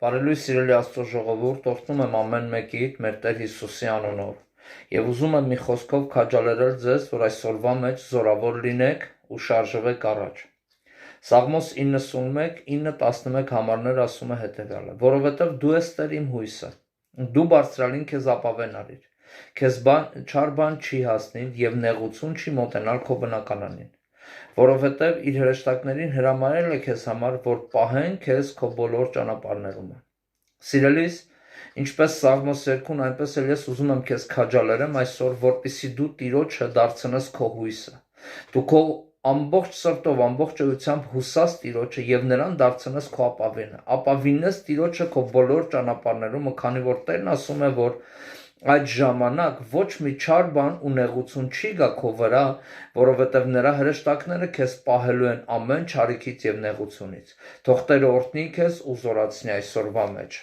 Բարելույս սիրելի Աստծո ժողովուրդ, օրհնում եմ ամեն մեկիդ մեր Տեր Հիսուսի անունով եւ ուզում եմ մի խոսքով քաջալերել ձեզ, որ այսօրվա մեջ զորավոր լինեք ու շարժվեք առաջ։ Սաղմոս 91:9-11 համարներ ասում է հետեւյալը. որովհետեւ դու ես Տեր իմ հույսը, դու բարձրալին քեզ ապավեն արիր, քեզ չար բան չի հասնիլ եւ նեղություն չի մոտենալ քո բնականանին, որովհետեւ իր հրեշտակներին հրամայել է քեզ համար, որ պահեն քեզ քո բոլոր ճանապարհներում։ Սիրելիս, ինչպես Սաղմոս 2-ն, այնպես էլ ես ուզում եմ քեզ քաջալերեմ այսօր, որպեսզի դու Տիրոջը դարձնես քո հույսը։ Դու քո ամբողջ սրտով, ամբողջ էությամբ հուսաս Տիրոջը եւ նրան դարձնես քո ապավենը։ Ապավինես Տիրոջը քո բոլոր ճանապարհներում, քանի որ Տերն ասում է, որ այդ ժամանակ ոչ մի չար բան ու նեղություն չի գա քո վրա, որովհետև նրա հրեշտակները քեզ պահելու են ամեն չարիքից եւ նեղությունից։ Թող Տերը օրհնի քեզ ու զորացնի այսօրվա մեջ։